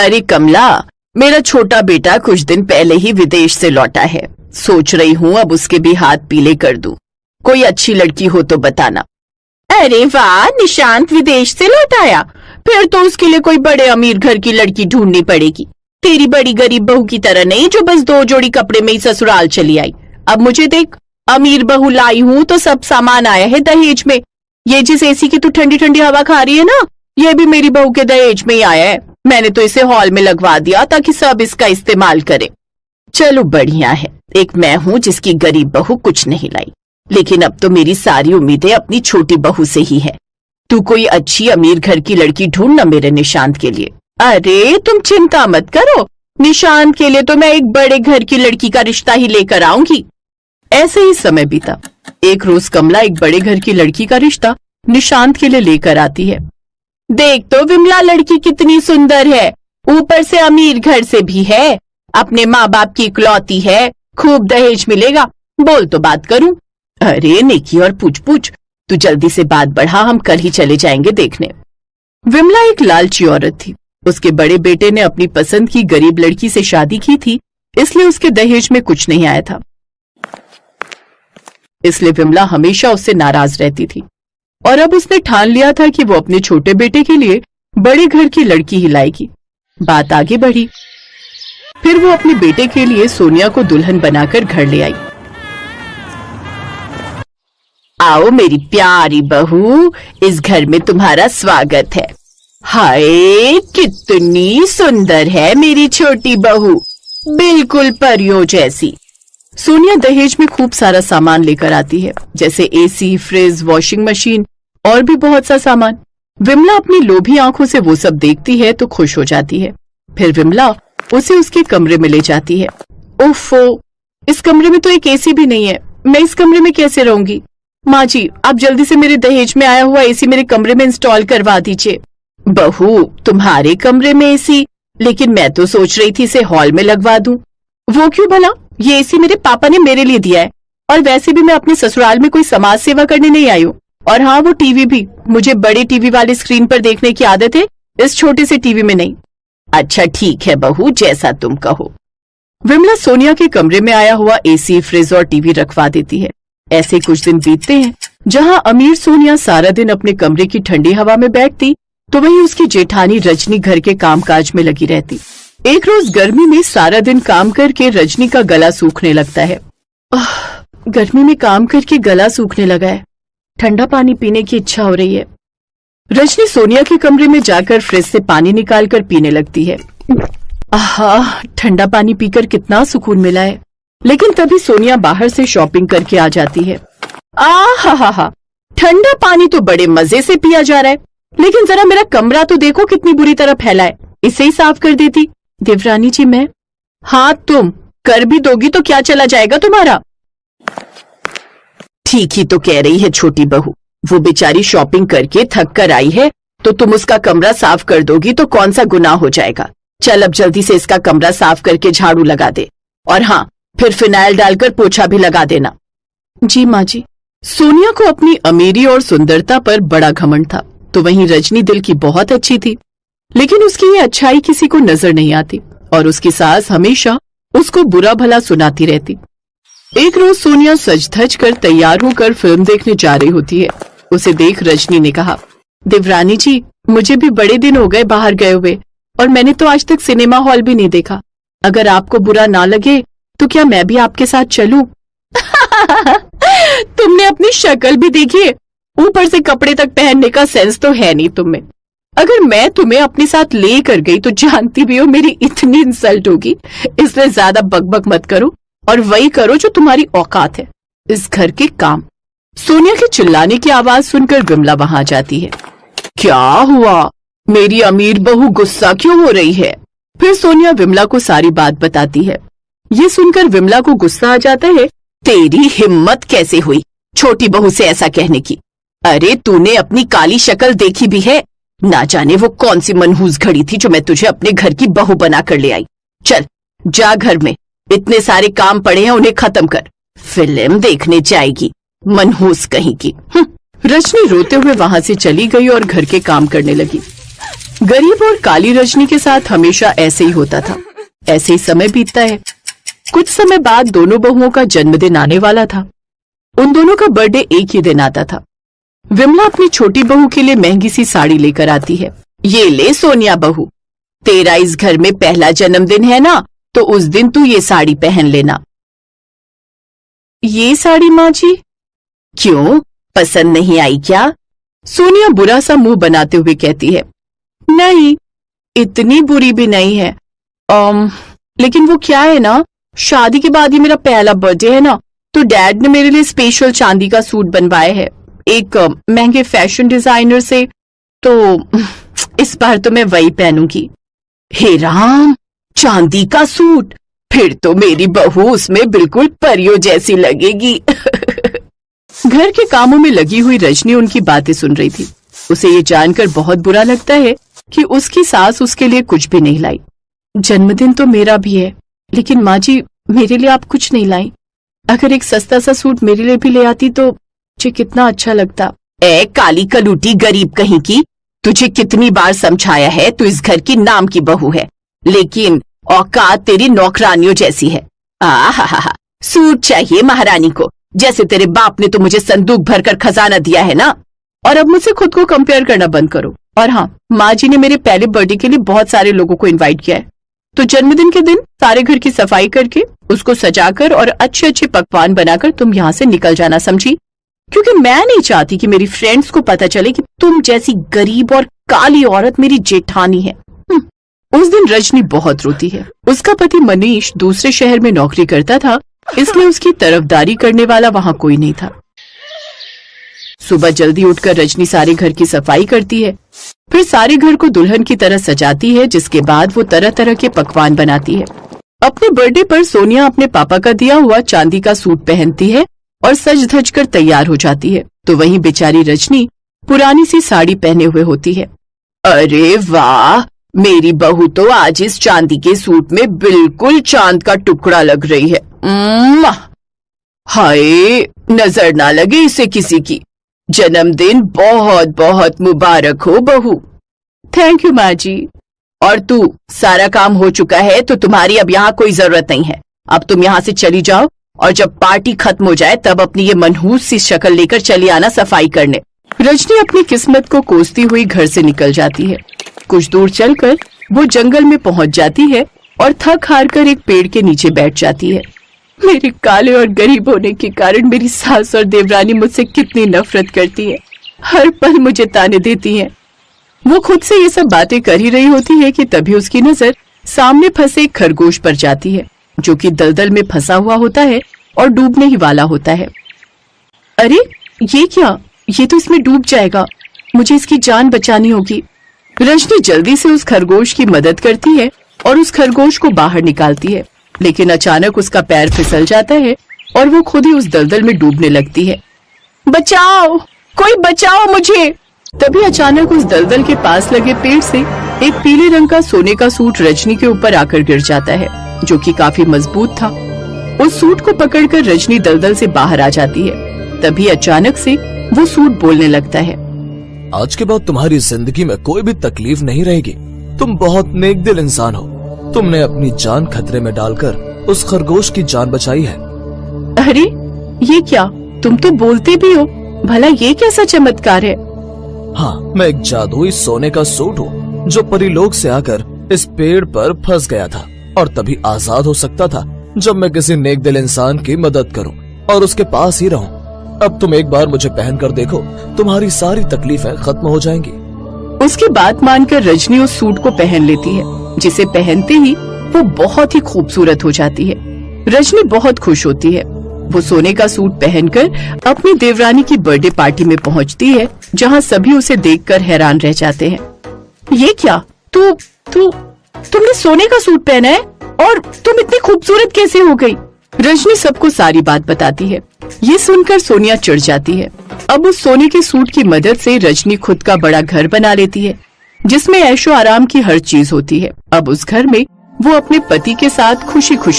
अरे कमला, मेरा छोटा बेटा कुछ दिन पहले ही विदेश से लौटा है। सोच रही हूँ अब उसके भी हाथ पीले कर दूं। कोई अच्छी लड़की हो तो बताना। अरे वाह, निशांत विदेश से लौट आया। फिर तो उसके लिए कोई बड़े अमीर घर की लड़की ढूंढनी पड़ेगी। तेरी बड़ी गरीब बहू की तरह नहीं जो बस 2 जोड़ी कपड़े में ही ससुराल चली आई। अब मुझे देख, अमीर बहू लाई हूँ तो सब सामान आया है दहेज में। ये जिस एसी की तू ठंडी ठंडी हवा खा रही है ना, ये भी मेरी बहू के दहेज में ही आया है। मैंने तो इसे हॉल में लगवा दिया ताकि सब इसका इस्तेमाल करे। चलो बढ़िया है, एक मैं हूँ जिसकी गरीब बहू कुछ नहीं लाई, लेकिन अब तो मेरी सारी उम्मीदें अपनी छोटी बहू से ही है। तू कोई अच्छी अमीर घर की लड़की ढूंढ ना मेरे निशांत के लिए। अरे तुम चिंता मत करो, निशांत के लिए तो मैं एक बड़े घर की लड़की का रिश्ता ही लेकर आऊंगी। ऐसे ही समय बीता। एक रोज कमला एक बड़े घर की लड़की का रिश्ता निशांत के लिए लेकर आती है। देख तो विमला, लड़की कितनी सुंदर है, ऊपर से अमीर घर से भी है, अपने माँ बाप की इकलौती है, खूब दहेज मिलेगा। बोल तो बात करूं। अरे नेकी और पूछ, तू जल्दी से बात बढ़ा, हम कल ही चले जाएंगे देखने। विमला एक लालची औरत थी। उसके बड़े बेटे ने अपनी पसंद की गरीब लड़की से शादी की थी, इसलिए उसके दहेज में कुछ नहीं आया था। इसलिए विमला हमेशा उससे नाराज रहती थी और अब उसने ठान लिया था कि वो अपने छोटे बेटे के लिए बड़े घर की लड़की ही लाएगी। बात आगे बढ़ी। फिर वो अपने बेटे के लिए सोनिया को दुल्हन बनाकर घर ले आई। आओ मेरी प्यारी बहू, इस घर में तुम्हारा स्वागत है। हाय कितनी सुंदर है मेरी छोटी बहू, बिल्कुल परियों जैसी। सोनिया दहेज में खूब सारा सामान लेकर आती है, जैसे एसी, फ्रिज, वॉशिंग मशीन और भी बहुत सा सामान। विमला अपनी लोभी आंखों से वो सब देखती है तो खुश हो जाती है। फिर विमला उसे उसके कमरे में ले जाती है। ओफो, इस कमरे में तो एक एसी भी नहीं है, मैं इस कमरे में कैसे रहूंगी? माँ जी, आप जल्दी से मेरे दहेज में आया हुआ एसी मेरे कमरे में इंस्टॉल करवा दीजिए। बहू, तुम्हारे कमरे में एसी? लेकिन मैं तो सोच रही थी इसे हॉल में लगवा दूं। वो क्यों भला? ये एसी मेरे पापा ने मेरे लिए दिया है, और वैसे भी मैं अपने ससुराल में कोई समाज सेवा करने नहीं आई हूँ। और हाँ, वो टीवी भी मुझे बड़े टीवी वाली स्क्रीन पर देखने की आदत है, इस छोटे से टीवी में नहीं। अच्छा ठीक है बहू, जैसा तुम कहो। विमला सोनिया के कमरे में आया हुआ एसी, फ्रिज और टीवी रखवा देती है। ऐसे कुछ दिन बीतते हैं। जहाँ अमीर सोनिया सारा दिन अपने कमरे की ठंडी हवा में बैठती, तो वहीं उसकी जेठानी रजनी घर के कामकाज में लगी रहती। एक रोज गर्मी में सारा दिन काम करके रजनी का गला सूखने लगता है। गर्मी में काम करके गला सूखने लगा है, ठंडा पानी पीने की इच्छा हो रही है। रजनी सोनिया के कमरे में जाकर फ्रिज से पानी निकालकर पीने लगती है। आहा, ठंडा पानी पीकर कितना सुकून मिला है। लेकिन तभी सोनिया बाहर से शॉपिंग करके आ जाती है। आहा, ठंडा पानी तो बड़े मजे से पिया जा रहा है, लेकिन जरा मेरा कमरा तो देखो कितनी बुरी तरह फैला है, इसे ही साफ कर देती। देवरानी जी, मैं? हाँ, तुम कर भी दोगी तो क्या चला जाएगा तुम्हारा? ठीक ही तो कह रही है छोटी बहू, वो बेचारी शॉपिंग करके थक कर आई है, तो तुम उसका कमरा साफ कर दोगी तो कौन सा गुनाह हो जाएगा। चल अब जल्दी से इसका कमरा साफ करके झाड़ू लगा दे, और हाँ, फिर फिनाइल डालकर पोछा भी लगा देना। जी माँ जी। सोनिया को अपनी अमीरी और सुंदरता पर बड़ा घमंड था, तो वहीं रजनी दिल की बहुत अच्छी थी, लेकिन उसकी ये अच्छाई किसी को नजर नहीं आती और उसकी सास हमेशा उसको बुरा भला सुनाती रहती। एक रोज सोनिया सज धज कर तैयार होकर फिल्म देखने जा रही होती है। उसे देख रजनी ने कहा, देवरानी जी, मुझे भी बड़े दिन हो गए बाहर गए हुए, और मैंने तो आज तक सिनेमा हॉल भी नहीं देखा। अगर आपको बुरा ना लगे तो क्या मैं भी आपके साथ चलूं? तुमने अपनी शक्ल भी देखी है, ऊपर से कपड़े तक पहनने का सेंस तो है नहीं तुम्हें। अगर मैं तुम्हें अपने साथ ले कर गई तो जानती भी हो मेरी इतनी इंसल्ट होगी, इसलिए ज्यादा बकबक मत करो और वही करो जो तुम्हारी औकात है, इस घर के काम। सोनिया के चिल्लाने की आवाज सुनकर विमला वहां जाती है। क्या हुआ? मेरी अमीर बहू गुस्सा क्यों हो रही है? फिर सोनिया विमला को सारी बात बताती है। ये सुनकर विमला को गुस्सा आ जाता है। तेरी हिम्मत कैसे हुई छोटी बहू से ऐसा कहने की? अरे तूने अपनी काली शक्ल देखी भी है? ना जाने वो कौन सी मनहूस घड़ी थी जो मैं तुझे अपने घर की बहू बना कर ले आई। चल जा, घर में इतने सारे काम पड़े हैं, उन्हें खत्म कर, फिल्म देखने जाएगी मनहूस कहीं की। रजनी रोते हुए वहां से चली गई और घर के काम करने लगी। गरीब और काली रजनी के साथ हमेशा ऐसे ही होता था। ऐसे ही समय बीतता है। कुछ समय बाद दोनों बहुओं का जन्मदिन आने वाला था। उन दोनों का बर्थडे एक ही दिन आता था। विमला अपनी छोटी बहू के लिए महंगी सी साड़ी लेकर आती है। ये ले सोनिया बहू, तेरा इस घर में पहला जन्मदिन है ना, तो उस दिन तू ये साड़ी पहन लेना। ये साड़ी माँ जी? क्यों, पसंद नहीं आई क्या? सोनिया बुरा सा मुंह बनाते हुए कहती है। नहीं, इतनी बुरी भी नहीं है। लेकिन वो क्या है ना, शादी के बाद ये मेरा पहला बर्थडे है ना, तो डैड ने मेरे लिए स्पेशल चांदी का सूट बनवाया है एक महंगे फैशन डिजाइनर से, तो इस बार तो मैं वही पहनूंगी। हे राम, चांदी का सूट? फिर तो मेरी बहू उसमें बिल्कुल परियों जैसी लगेगी। घर के कामों में लगी हुई रजनी उनकी बातें सुन रही थी। उसे ये जानकर बहुत बुरा लगता है कि उसकी सास उसके लिए कुछ भी नहीं लाई। जन्मदिन तो मेरा भी है, लेकिन माँ जी मेरे लिए आप कुछ नहीं लाई। अगर एक सस्ता सा सूट मेरे लिए भी ले आती तो मुझे कितना अच्छा लगता। ए काली कलूटी गरीब कहीं की, तुझे कितनी बार समझाया है तू इस घर की नाम की बहू है, लेकिन औकात तेरी नौकरानियों जैसी है। आहा, सूट चाहिए महारानी को, जैसे तेरे बाप ने तो मुझे संदूक भरकर खजाना दिया है ना। और अब मुझसे खुद को कंपेयर करना बंद करो। और हाँ, माँ जी ने मेरे पहले बर्थडे के लिए बहुत सारे लोगों को इनवाइट किया है, तो जन्मदिन के दिन सारे घर की सफाई करके उसको सजाकर और अच्छे अच्छे पकवान बनाकर तुम यहाँ से निकल जाना, समझी? क्योंकि मैं नहीं चाहती कि मेरी फ्रेंड्स को पता चले कि तुम जैसी गरीब और काली औरत मेरी जेठानी है। उस दिन रजनी बहुत रोती है। उसका पति मनीष दूसरे शहर में नौकरी करता था, इसलिए उसकी तरफदारी करने वाला वहाँ कोई नहीं था। सुबह जल्दी उठकर रजनी सारे घर की सफाई करती है, फिर सारे घर को दुल्हन की तरह सजाती है, जिसके बाद वो तरह तरह के पकवान बनाती है। अपने बर्थडे पर सोनिया अपने पापा का दिया हुआ चांदी का सूट पहनती है और सज धज कर तैयार हो जाती है, तो वहीं बेचारी रजनी पुरानी सी साड़ी पहने हुए होती है। अरे वाह, मेरी बहू तो आज इस चांदी के सूट में बिल्कुल चांद का टुकड़ा लग रही है। हाय, नजर ना लगे इसे किसी की। जन्मदिन बहुत बहुत मुबारक हो बहू। थैंक यू माँ जी। और तू, सारा काम हो चुका है तो तुम्हारी अब यहाँ कोई जरूरत नहीं है। अब तुम यहाँ से चली जाओ और जब पार्टी खत्म हो जाए तब अपनी ये मनहूस सी शक्ल लेकर चली आना सफाई करने। रजनी अपनी किस्मत को कोसती हुई घर से निकल जाती है। कुछ दूर चलकर वो जंगल में पहुंच जाती है और थक हार कर एक पेड़ के नीचे बैठ जाती है। मेरे काले और गरीब होने के कारण मेरी सास और देवरानी मुझसे कितनी नफरत करती है, हर पल मुझे ताने देती हैं। वो खुद से ये सब बातें कर ही रही होती है कि तभी उसकी नजर सामने फंसे एक खरगोश पर जाती है, जो कि दलदल में फंसा हुआ होता है और डूबने ही वाला होता है। अरे ये क्या, ये तो इसमें डूब जाएगा, मुझे इसकी जान बचानी होगी। रजनी जल्दी से उस खरगोश की मदद करती है और उस खरगोश को बाहर निकालती है, लेकिन अचानक उसका पैर फिसल जाता है और वो खुद ही उस दलदल में डूबने लगती है। बचाओ, कोई बचाओ मुझे। तभी अचानक उस दलदल के पास लगे पेड़ से एक पीले रंग का सोने का सूट रजनी के ऊपर आकर गिर जाता है, जो कि काफी मजबूत था। उस सूट को पकड़कर रजनी दलदल से बाहर आ जाती है। तभी अचानक से वो सूट बोलने लगता है। आज के बाद तुम्हारी जिंदगी में कोई भी तकलीफ नहीं रहेगी। तुम बहुत नेक दिल इंसान हो। तुमने अपनी जान खतरे में डालकर उस खरगोश की जान बचाई है। अरे ये क्या, तुम तो बोलते भी हो, भला ये कैसा चमत्कार है? हाँ, मैं एक जादुई सोने का सूट हूँ जो परिलोक से आकर इस पेड़ पर फंस गया था और तभी आजाद हो सकता था जब मैं किसी नेक दिल इंसान की मदद करूँ और उसके पास ही रहूँ। अब तुम एक बार मुझे पहन कर देखो, तुम्हारी सारी तकलीफें खत्म हो जाएंगी। उसकी बात मानकर रजनी उस सूट को पहन लेती है, जिसे पहनते ही वो बहुत ही खूबसूरत हो जाती है। रजनी बहुत खुश होती है। वो सोने का सूट पहनकर अपनी देवरानी की बर्थडे पार्टी में पहुंचती है, जहां सभी उसे देखकर हैरान रह जाते हैं। ये क्या, तुमने सोने का सूट पहना है और तुम इतनी खूबसूरत कैसे हो गई? रजनी सबको सारी बात बताती है। ये सुनकर सोनिया चिढ़ जाती है। अब उस सोने के सूट की मदद से रजनी खुद का बड़ा घर बना लेती है, जिसमें ऐशो आराम की हर चीज होती है। अब उस घर में वो अपने पति के साथ खुशी खुशी